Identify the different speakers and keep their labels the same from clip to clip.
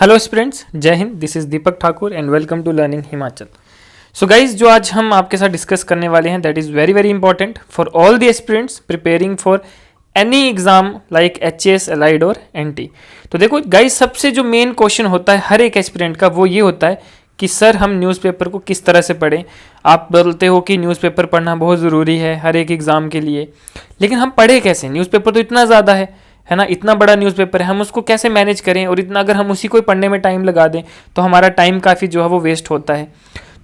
Speaker 1: Hello students, जय Hind. This is Deepak Thakur and welcome to learning Himachal. So guys, जो आज हम आपके साथ डिस्कस करने वाले हैं that is very very important for all the aspirants preparing for any exam like HAS, allied और एनटी। तो देखो गाइज, सबसे जो मेन क्वेश्चन होता है हर एक एस्पिरेंट का वो ये होता है कि सर हम न्यूज़पेपर को किस तरह से पढ़ें। आप बोलते हो कि न्यूज़पेपर पढ़ना बहुत ज़रूरी है हर एक एग्ज़ाम के लिए, लेकिन हम पढ़े कैसे? न्यूज़पेपर तो इतना ज़्यादा है ना, इतना बड़ा न्यूज़पेपर है, हम उसको कैसे मैनेज करें? और इतना अगर हम उसी को पढ़ने में टाइम लगा दें तो हमारा टाइम काफ़ी जो है वो वेस्ट होता है।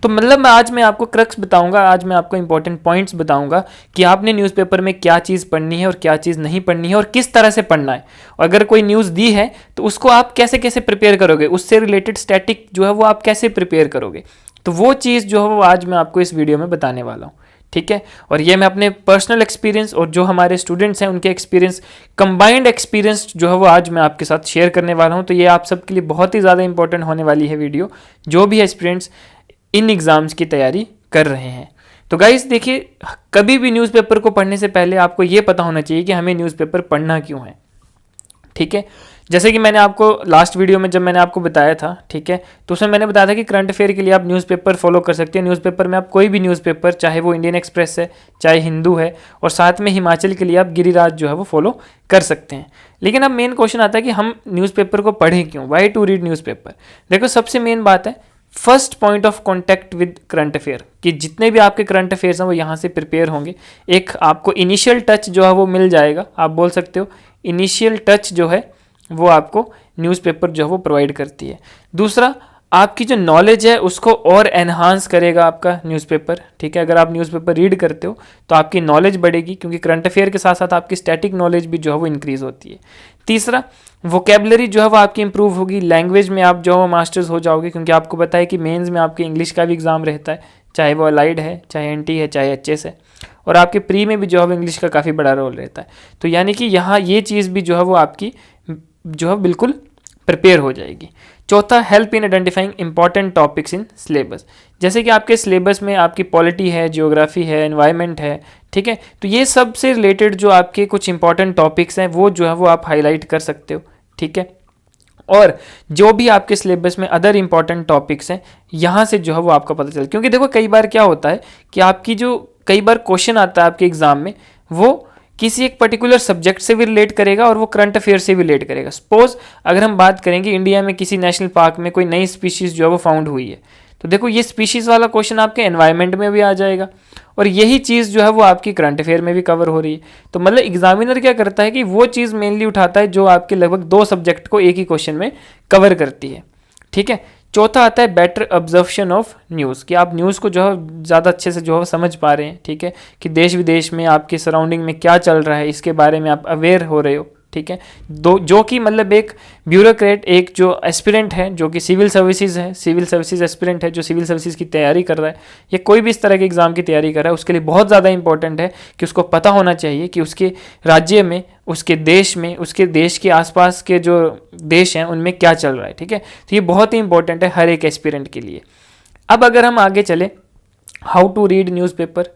Speaker 1: तो मतलब आज मैं आपको क्रक्स बताऊंगा, आज मैं आपको इंपॉर्टेंट पॉइंट्स बताऊंगा कि आपने न्यूज़पेपर में क्या चीज़ पढ़नी है और क्या चीज़ नहीं पढ़नी है और किस तरह से पढ़ना है। और अगर कोई न्यूज़ दी है तो उसको आप कैसे कैसे प्रिपेयर करोगे, उससे रिलेटेड स्टैटिक जो है वो आप कैसे प्रिपेयर करोगे। तो वो चीज़ जो है वो आज मैं आपको इस वीडियो में बताने वाला हूँ, ठीक है। और ये मैं अपने पर्सनल एक्सपीरियंस और जो हमारे स्टूडेंट्स हैं उनके एक्सपीरियंस, कंबाइंड एक्सपीरियंस जो है वो आज मैं आपके साथ शेयर करने वाला हूँ। तो ये आप सबके लिए बहुत ही ज़्यादा इंपॉर्टेंट होने वाली है वीडियो, जो भी एस्पिरेंट्स इन एग्ज़ाम्स की तैयारी कर रहे हैं। तो गाइस देखिए, कभी भी न्यूज़पेपर को पढ़ने से पहले आपको ये पता होना चाहिए कि हमें न्यूज़पेपर पढ़ना क्यों है, ठीक है। जैसे कि मैंने आपको लास्ट वीडियो में जब मैंने आपको बताया था, ठीक है, तो उसमें मैंने बताया था कि करंट अफेयर के लिए आप न्यूज़पेपर फॉलो कर सकते हैं। न्यूज़पेपर में आप कोई भी न्यूज़पेपर, चाहे वो इंडियन एक्सप्रेस है, चाहे हिंदू है, और साथ में हिमाचल के लिए आप गिरिराज जो है वो फॉलो कर सकते हैं। लेकिन अब मेन क्वेश्चन आता है कि हम न्यूज़पेपर को पढ़ें क्यों, वाई टू रीड न्यूज़पेपर। देखो, सबसे मेन बात है first point of contact with current affair, कि जितने भी आपके करंट अफेयर्स हैं वो यहाँ से प्रिपेयर होंगे। एक आपको इनिशियल टच जो है वो मिल जाएगा, आप बोल सकते हो इनिशियल टच जो है वो आपको न्यूज़पेपर जो है वो प्रोवाइड करती है। दूसरा, आपकी जो नॉलेज है उसको और एनहांस करेगा आपका न्यूज़पेपर, ठीक है। अगर आप न्यूज़पेपर रीड करते हो तो आपकी नॉलेज बढ़ेगी, क्योंकि करंट अफेयर के साथ साथ आपकी स्टैटिक नॉलेज भी जो है वो इंक्रीज़ होती है। तीसरा, वोकेबलरी जो है वो आपकी इंप्रूव होगी, लैंग्वेज में आप जो है वो मास्टर्स हो जाओगे, क्योंकि आपको पता है कि मेंस में आपके इंग्लिश का भी एग्ज़ाम रहता है, चाहे वो अलाइड है, चाहे एनटी है, चाहे एचएस है, और आपके प्री में भी जो है इंग्लिश का काफ़ी बड़ा रोल रहता है। तो यानी कि यहाँ ये चीज़ भी जो है वो आपकी जो है बिल्कुल प्रिपेयर हो जाएगी। चौथा, help in identifying important topics in syllabus. जैसे कि आपके सिलेबस में आपकी पॉलिटी है, जियोग्राफी है, एनवायरनमेंट है, ठीक है, तो ये सब से रिलेटेड जो आपके कुछ इंपॉर्टेंट टॉपिक्स हैं वो जो है वो आप हाईलाइट कर सकते हो, ठीक है। और जो भी आपके सिलेबस में अदर इंपॉर्टेंट टॉपिक्स हैं यहाँ से जो है वो आपका पता चले, क्योंकि देखो कई बार क्या होता है कि आपकी जो कई बार क्वेश्चन आता है आपके एग्जाम में, वो किसी एक पर्टिकुलर सब्जेक्ट से भी रिलेट करेगा और वो करंट अफेयर से भी रिलेट करेगा। सपोज अगर हम बात करेंगे इंडिया में किसी नेशनल पार्क में कोई नई स्पीशीज़ जो है वो फाउंड हुई है, तो देखो ये स्पीशीज़ वाला क्वेश्चन आपके एनवायरनमेंट में भी आ जाएगा, और यही चीज़ जो है वो आपकी करंट अफेयर में भी कवर हो रही है। तो मतलब एग्जामिनर क्या करता है कि वो चीज़ मेनली उठाता है जो आपके लगभग दो सब्जेक्ट को एक ही क्वेश्चन में कवर करती है, ठीक है। चौथा आता है बेटर ऑब्जर्वेशन ऑफ न्यूज़, कि आप न्यूज़ को जो है ज़्यादा अच्छे से जो है समझ पा रहे हैं, ठीक है, कि देश विदेश में आपके सराउंडिंग में क्या चल रहा है इसके बारे में आप अवेयर हो रहे हो, ठीक है। जो कि मतलब एक ब्यूरोक्रेट, एक जो एस्पिरेंट है जो कि सिविल सर्विसेज है, सिविल सर्विसेज एस्पिरेंट है जो सिविल सर्विसेज की तैयारी कर रहा है, या कोई भी इस तरह के एग्ज़ाम की तैयारी कर रहा है, उसके लिए बहुत ज़्यादा इंपॉर्टेंट है कि उसको पता होना चाहिए कि उसके राज्य में, उसके देश में, उसके देश के आसपास के जो देश हैं उनमें क्या चल रहा है, ठीक है। तो ये बहुत ही इंपॉर्टेंट है हर एक एस्पिरेंट के लिए। अब अगर हम आगे चले, हाउ टू रीड न्यूज़पेपर।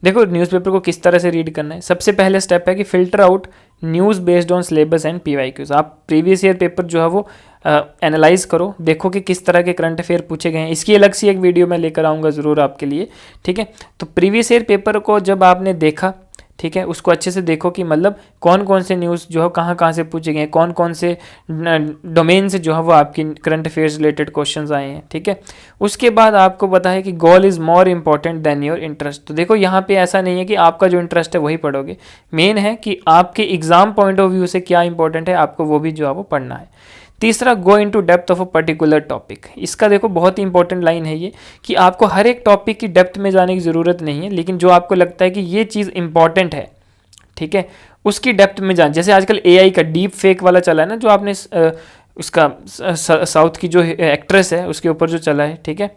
Speaker 1: देखो न्यूज़पेपर को किस तरह से रीड करना है। सबसे पहले स्टेप है कि filter out news based on syllabus and PYQs. आप प्रीवियस ईयर पेपर जो है वो एनालाइज करो, देखो कि किस तरह के करंट अफेयर पूछे गए हैं। इसकी अलग सी एक वीडियो मैं लेकर आऊँगा ज़रूर आपके लिए, ठीक है। तो प्रीवियस ईयर पेपर को जब आपने देखा, ठीक है, उसको अच्छे से देखो कि मतलब कौन कौन से न्यूज़ जो है कहाँ कहाँ से पूछे गए हैं, कौन कौन से डोमेन से जो है वो आपकी करंट अफेयर्स रिलेटेड क्वेश्चंस आए हैं, ठीक है। उसके बाद आपको पता है कि goal is more important than your interest. तो देखो यहाँ पे ऐसा नहीं है कि आपका जो इंटरेस्ट है वही पढ़ोगे, मेन है कि आपके एग्जाम पॉइंट ऑफ व्यू से क्या इंपॉर्टेंट है, आपको वो भी जो है वो पढ़ना है। तीसरा, go into depth of a particular topic. इसका देखो बहुत ही इंपॉर्टेंट लाइन है ये, कि आपको हर एक टॉपिक की डेप्थ में जाने की ज़रूरत नहीं है, लेकिन जो आपको लगता है कि ये चीज़ इंपॉर्टेंट है, ठीक है, उसकी डेप्थ में जान। जैसे आजकल एआई का डीप फेक वाला चला है ना, जो आपने उसका साउथ की जो एक्ट्रेस है उसके ऊपर जो चला है, ठीक है,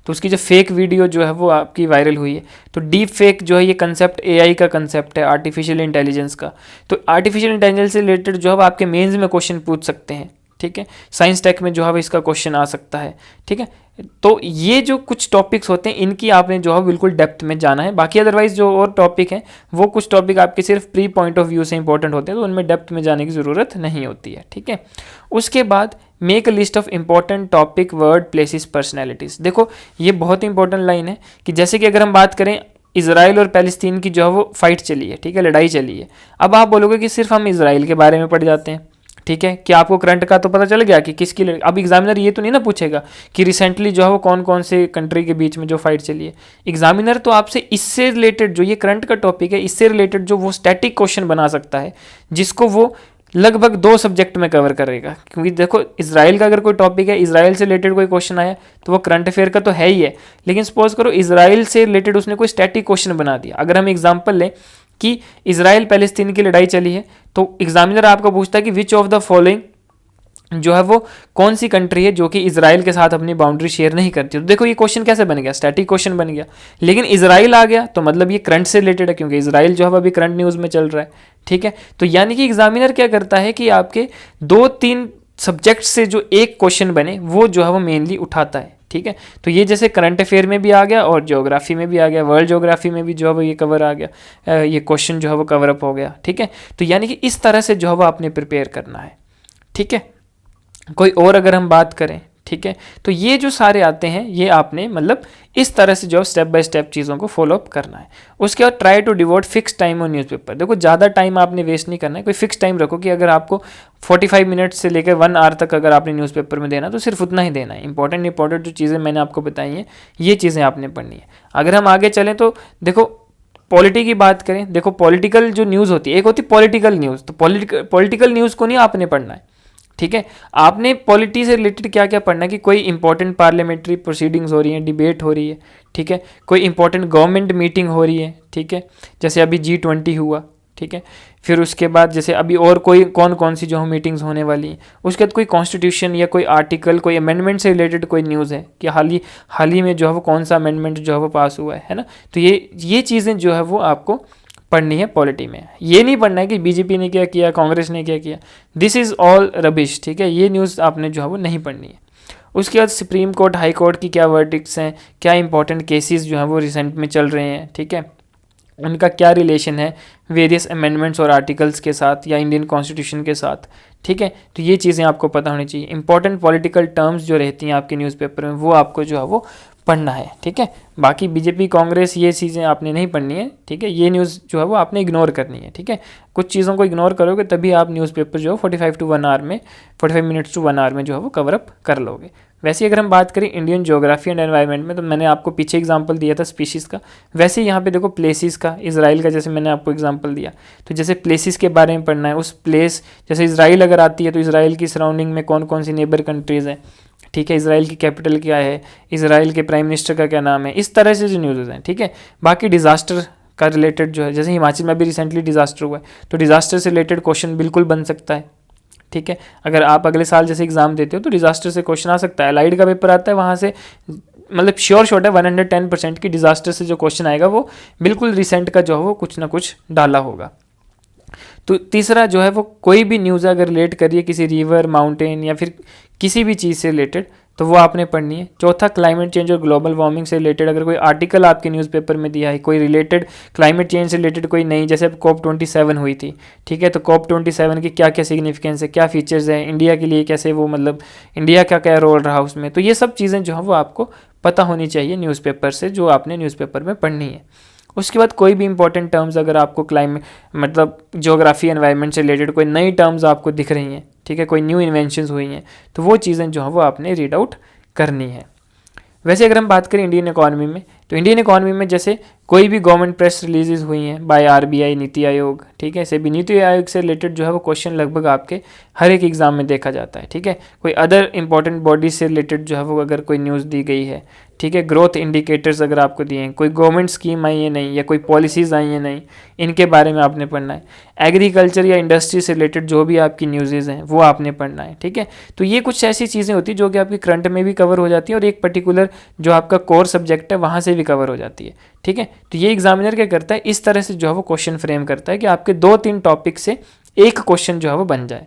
Speaker 1: तो उसकी जो फेक वीडियो जो है वो आपकी वायरल हुई है। तो डीप फेक जो है ये कंसेप्ट एआई का कंसेप्ट है, आर्टिफिशियल इंटेलिजेंस का। तो आर्टिफिशियल इंटेलिजेंस से रिलेटेड जो है आपके मेंस में क्वेश्चन पूछ सकते हैं, ठीक है, साइंस टेक में जो है इसका क्वेश्चन आ सकता है, ठीक है। तो ये जो कुछ टॉपिक्स होते हैं इनकी आपने जो है बिल्कुल डेप्थ में जाना है। बाकी अदरवाइज जो और टॉपिक हैं वो कुछ टॉपिक आपके सिर्फ पॉइंट ऑफ व्यू से इंपॉर्टेंट होते हैं, तो उनमें डेप्थ में जाने की ज़रूरत नहीं होती है, ठीक है। उसके बाद make a list of important topic word places personalities. देखो ये बहुत इंपॉर्टेंट लाइन है कि जैसे कि अगर हम बात करें इसराइल और पैलेस्तीन की जो है वो फाइट चली है, ठीक है, लड़ाई चली है। अब आप बोलोगे कि सिर्फ हम इसराइल के बारे में पढ़ जाते हैं, ठीक है, कि आपको करंट का तो पता चल गया कि किसकी लड़ाई। अब एग्जामिनर ये तो नहीं ना पूछेगा कि रिसेंटली जो है वो कौन कौन से कंट्री के बीच में जो फाइट चली है। एग्जामिनर तो आपसे इससे रिलेटेड जो ये करंट का टॉपिक है इससे रिलेटेड जो वो स्टैटिक क्वेश्चन बना सकता है, जिसको वो लगभग 2 सब्जेक्ट में कवर करेगा। क्योंकि देखो इसराइल का अगर कोई टॉपिक है, इसराइल से रिलेटेड कोई क्वेश्चन आया तो वो करंट अफेयर का तो है ही है, लेकिन सपोज करो इसराइल से रिलेटेड उसने कोई स्टैटिक क्वेश्चन बना दिया। अगर हम एग्जांपल लें कि इसराइल पैलेस्तीन की लड़ाई चली है, तो एग्जामिनर आपको पूछता है कि विच ऑफ द फॉलोइंग जो है वो कौन सी कंट्री है जो कि इसराइल के साथ अपनी बाउंड्री शेयर नहीं करती। तो देखो ये क्वेश्चन कैसे बन गया, स्टैटिक क्वेश्चन बन गया। लेकिन इसराइल आ गया तो मतलब ये करंट से रिलेटेड है, क्योंकि इसराइल जो है अभी करंट न्यूज़ में चल रहा है, ठीक है। तो यानी कि एग्जामिनर क्या करता है कि आपके 2-3 सब्जेक्ट से जो एक क्वेश्चन बने वो जो है वो मेनली उठाता है, ठीक है। तो ये जैसे करंट अफेयर में भी आ गया और ज्योग्राफी में भी आ गया, वर्ल्ड ज्योग्राफी में भी जो है वो ये कवर आ गया, ये क्वेश्चन जो है वो कवर अप हो गया, ठीक है। तो यानी कि इस तरह से जो है वो आपने प्रिपेयर करना है, ठीक है। कोई और अगर हम बात करें, ठीक है, तो ये जो सारे आते हैं ये आपने मतलब इस तरह से जो स्टेप बाय स्टेप चीज़ों को फॉलो अप करना है। उसके बाद try to devote fix time on newspaper. देखो ज़्यादा टाइम आपने वेस्ट नहीं करना है, कोई फिक्स टाइम रखो कि अगर आपको 45 मिनट से लेकर 1 आवर तक अगर आपने न्यूज़पेपर में देना तो सिर्फ उतना ही देना है। इंपॉर्टेंट जो चीज़ें मैंने आपको बताई हैं ये चीज़ें आपने पढ़नी है। अगर हम आगे चलें तो देखो पॉलिटी की बात करें, देखो पॉलिटिकल जो न्यूज़ होती है, एक होती है पॉलिटिकल न्यूज़, तो पॉलिटिकल न्यूज़ को नहीं आपने पढ़ना है, ठीक है। आपने पॉलिटी से रिलेटेड क्या क्या पढ़ना है कि कोई इंपॉर्टेंट पार्लियामेंट्री प्रोसीडिंग्स हो रही हैं, डिबेट हो रही है, ठीक है, कोई इंपॉर्टेंट गवर्नमेंट मीटिंग हो रही है, ठीक है, जैसे अभी G20 हुआ, ठीक है। फिर उसके बाद जैसे अभी और कोई कौन कौन सी जो मीटिंग्स होने वाली हैं। उसके बाद कोई कॉन्स्टिट्यूशन या कोई आर्टिकल, कोई अमेंडमेंट से रिलेटेड कोई न्यूज़ है कि हाल ही में जो है वो कौन सा अमेंडमेंट जो है वो पास हुआ है ना। तो ये चीज़ें जो है वो आपको पढ़नी है पॉलिटी में। ये नहीं पढ़ना है कि बीजेपी ने क्या किया, कांग्रेस ने क्या किया, दिस इज़ ऑल रबिश, ठीक है। ये न्यूज़ आपने जो है वो नहीं पढ़नी है। उसके बाद सुप्रीम कोर्ट, हाई कोर्ट की क्या वर्डिक्ट्स हैं, क्या इंपॉर्टेंट केसेस जो हैं वो रिसेंट में चल रहे हैं, ठीक है, उनका क्या रिलेशन है वेरियस अमेंडमेंट्स और आर्टिकल्स के साथ या इंडियन कॉन्स्टिट्यूशन के साथ, ठीक है। तो ये चीज़ें आपको पता होनी चाहिए। इंपॉर्टेंट पॉलिटिकल टर्म्स जो रहती हैं आपके न्यूज़पेपर में वो आपको जो है वो पढ़ना है, ठीक है। बाकी बीजेपी, कांग्रेस ये चीज़ें आपने नहीं पढ़नी है, ठीक है। ये न्यूज़ जो है वो आपने इग्नोर करनी है, ठीक है। कुछ चीज़ों को इग्नोर करोगे तभी आप न्यूज़पेपर जो है 45 मिनट्स टू 1 आवर में जो है वो कवर अप कर लोगे। वैसे अगर हम बात करें इंडियन ज्योग्राफी एंड एनवायरनमेंट में, तो मैंने आपको पीछे एग्जांपल दिया था स्पीशीज़ का, वैसे यहाँ पे देखो प्लेसेस का, इसराइल का जैसे मैंने आपको एग्जांपल दिया, तो जैसे प्लेसेस के बारे में पढ़ना है। उस प्लेस जैसे इसराइल अगर आती है तो इसराइल की सराउंडिंग में कौन कौन सी नेबर कंट्रीज़ हैं, ठीक है, इसराइल की कैपिटल क्या है, इसराइल के प्राइम मिनिस्टर का क्या नाम है, इस तरह से जो न्यूज़ हैं, ठीक है। बाकी डिज़ास्टर का रिलेटेड जो है, जैसे हिमाचल में भी रिसेंटली डिज़ास्टर हुआ है तो डिज़ास्टर से रिलेटेड क्वेश्चन बिल्कुल बन सकता है, ठीक है। अगर आप अगले साल जैसे एग्जाम देते हो तो डिज़ास्टर से क्वेश्चन आ सकता है। अलाइड का पेपर आता है, वहाँ से मतलब श्योर शॉट है 110% की डिज़ास्टर से जो क्वेश्चन आएगा वो बिल्कुल रिसेंट का जो है वो कुछ ना कुछ डाला होगा। तो तीसरा जो है वो कोई भी न्यूज़ अगर रिलेट करिए किसी रिवर, माउंटेन या फिर किसी भी चीज़ से रिलेटेड तो वो आपने पढ़नी है। चौथा क्लाइमेट चेंज और ग्लोबल वार्मिंग से रिलेटेड अगर कोई आर्टिकल आपके न्यूज़पेपर में दिया है, कोई रिलेटेड क्लाइमेट चेंज से रिलेटेड कोई नई, जैसे अब COP27 हुई थी, ठीक है, तो COP27 की क्या क्या सिग्निफिकेंस है, क्या फीचर्स है इंडिया के लिए, कैसे वो मतलब इंडिया का क्या रोल रहा उसमें, तो ये सब चीज़ें जो है वो आपको पता होनी चाहिए न्यूज़पेपर से, जो आपने न्यूज़पेपर में पढ़नी है। उसके बाद कोई भी इंपॉर्टेंट टर्म्स अगर आपको क्लाइमेट मतलब ज्योग्राफी एनवायरनमेंट से रिलेटेड कोई नई टर्म्स आपको दिख रही हैं, ठीक है, कोई न्यू इन्वेंशंस हुई हैं, तो वो चीज़ें जो हैं वो आपने रीड आउट करनी है। वैसे अगर हम बात करें इंडियन इकॉनमी में, तो इंडियन इकॉनमी में जैसे कोई भी गवर्नमेंट प्रेस रिलीजेज हुई हैं बाय RBI, नीति आयोग, ठीक है, भी नीति आयोग से रिलेटेड जो है वो क्वेश्चन लगभग आपके हर एक एग्जाम में देखा जाता है, ठीक है। कोई अदर इंपॉर्टेंट बॉडी से रिलेटेड जो है वो अगर कोई न्यूज़ दी गई है, ठीक है, ग्रोथ इंडिकेटर्स अगर आपको दिए हैं, कोई गवर्नमेंट स्कीम आई है नहीं या कोई पॉलिसीज़ आई हैं नहीं, इनके बारे में आपने पढ़ना है। एग्रीकल्चर या इंडस्ट्री से रिलेटेड जो भी आपकी न्यूज़ेज़ हैं वो आपने पढ़ना है, ठीक है। तो ये कुछ ऐसी चीज़ें होती हैं जो कि आपकी करंट में भी कवर हो जाती हैं और एक पर्टिकुलर जो आपका कोर सब्जेक्ट है वहाँ से भी कवर हो जाती है, ठीक है। तो ये एग्जामिनर क्या करता है, इस तरह से जो है वो क्वेश्चन फ्रेम करता है कि आपके 2-3 टॉपिक से एक क्वेश्चन जो है वो बन जाए।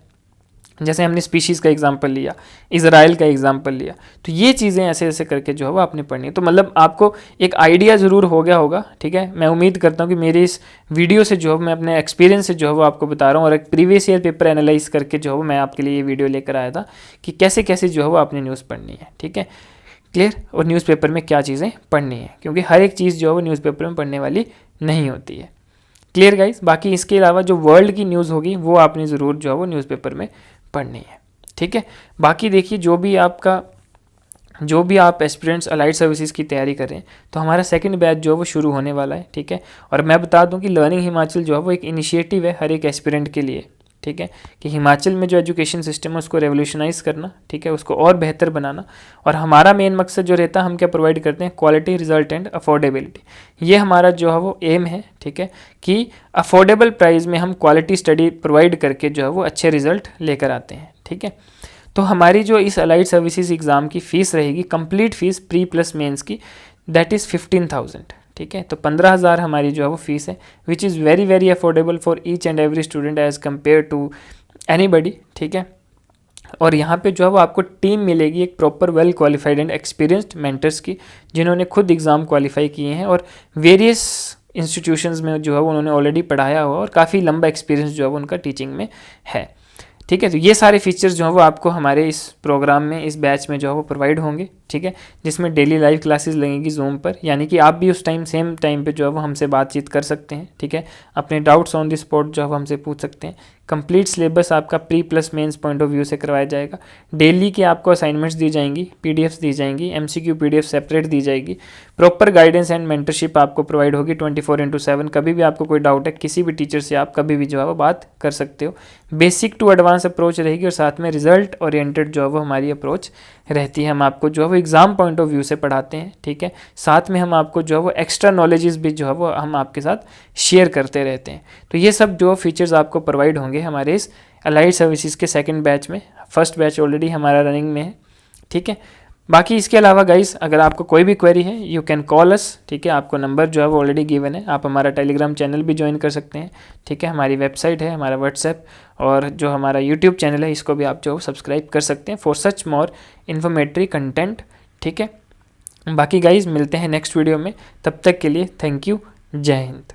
Speaker 1: जैसे हमने स्पीशीज़ का एग्जांपल लिया, इज़राइल का एग्जांपल लिया, तो ये चीज़ें ऐसे ऐसे करके जो है वो आपने पढ़नी है। तो मतलब आपको एक आइडिया ज़रूर हो गया होगा, ठीक है। मैं उम्मीद करता हूँ कि मेरी इस वीडियो से जो है मैं अपने एक्सपीरियंस से जो है वो आपको बता रहा हूँ, और एक प्रीवियस ईयर पेपर एनालाइज करके जो है मैं आपके लिए ये वीडियो लेकर आया था कि कैसे कैसे जो है वो आपने न्यूज़ पढ़नी है, ठीक है, क्लियर। और न्यूज़पेपर में क्या चीज़ें पढ़नी है, क्योंकि हर एक चीज़ जो है वो न्यूज़पेपर में पढ़ने वाली नहीं होती है, क्लियर गाइस। बाकी इसके अलावा जो वर्ल्ड की न्यूज़ होगी वो आपने ज़रूर जो है वो न्यूज़पेपर में पढ़नी है, ठीक है। बाकी देखिए, जो भी आप एस्पिरेंट्स अलाइड सर्विसेज की तैयारी कर रहे हैं, तो हमारा सेकंड बैच जो है वो शुरू होने वाला है, ठीक है। और मैं बता दूं कि लर्निंग हिमाचल जो है वो एक इनिशिएटिव है हर एक एस्पिरेंट के लिए, ठीक है, कि हिमाचल में जो एजुकेशन सिस्टम है उसको रेवोल्यूशनाइज करना, ठीक है, उसको और बेहतर बनाना। और हमारा मेन मकसद जो रहता है, हम क्या प्रोवाइड करते हैं, क्वालिटी, रिजल्ट एंड अफोर्डेबिलिटी। ये हमारा जो है वो एम है, ठीक है, कि अफोर्डेबल प्राइस में हम क्वालिटी स्टडी प्रोवाइड करके जो है वो अच्छे रिजल्ट लेकर आते हैं, ठीक है। तो हमारी जो इस अलाइड सर्विसेज एग्ज़ाम की फ़ीस रहेगी, कंप्लीट फ़ीस प्री प्लस मेंस की, दैट इज़ 15,000, ठीक है। तो 15,000 हमारी जो है वो फीस है, which is very very affordable for each and every student as compare to anybody, ठीक है। और यहाँ पे जो है वो आपको टीम मिलेगी एक proper well qualified and experienced mentors की, जिन्होंने खुद एग्ज़ाम क्वालिफाई किए हैं और वेरियस इंस्टीट्यूशंस में जो है वो उन्होंने ऑलरेडी पढ़ाया हुआ और काफ़ी लंबा एक्सपीरियंस जो है वो उनका टीचिंग में है, ठीक है। तो ये सारे फीचर्स जो है वो आपको हमारे इस प्रोग्राम में, इस बैच में जो है वो प्रोवाइड होंगे, ठीक है, जिसमें डेली लाइव क्लासेस लगेंगी जूम पर, यानी कि आप भी उस टाइम सेम टाइम पे जो है वो हमसे बातचीत कर सकते हैं, ठीक है। अपने डाउट्स ऑन द स्पॉट जो है वो हमसे पूछ सकते हैं। कंप्लीट सिलेबस आपका pre plus mains point of view से करवाया जाएगा। डेली की आपको असाइनमेंट्स दी जाएंगी, पीडीएफ्स दी जाएंगी, एमसीक्यू पीडीएफ सेपरेट दी जाएगी। प्रॉपर गाइडेंस एंड मेंटरशिप आपको प्रोवाइड होगी 24/7। कभी भी आपको कोई डाउट है, किसी भी टीचर से आप कभी भी जो है वो बात कर सकते हो। बेसिक टू एडवांस अप्रोच रहेगी और साथ में रिजल्ट ओरिएंटेड जो है वो हमारी अप्रोच रहती है। हम आपको जो है वो एग्ज़ाम पॉइंट ऑफ व्यू से पढ़ाते हैं, ठीक है। साथ में हम आपको जो है वो एक्स्ट्रा नॉलेजेस भी जो है वो हम आपके साथ शेयर करते रहते हैं। तो ये सब जो फीचर्स आपको प्रोवाइड होंगे हमारे इस अलाइड सर्विसेज के सेकंड बैच में। फर्स्ट बैच ऑलरेडी हमारा रनिंग में है, ठीक है। बाकी इसके अलावा गाइस, अगर आपको कोई भी क्वेरी है, यू कैन कॉल अस, ठीक है। आपको नंबर जो है वो ऑलरेडी गिवन है। आप हमारा टेलीग्राम चैनल भी ज्वाइन कर सकते हैं, ठीक है। हमारी वेबसाइट है, हमारा व्हाट्सएप और जो हमारा यूट्यूब चैनल है, इसको भी आप जो सब्सक्राइब कर सकते हैं for such more informatory content, ठीक है। बाकी गाइस मिलते हैं नेक्स्ट वीडियो में, तब तक के लिए थैंक यू, जय हिंद।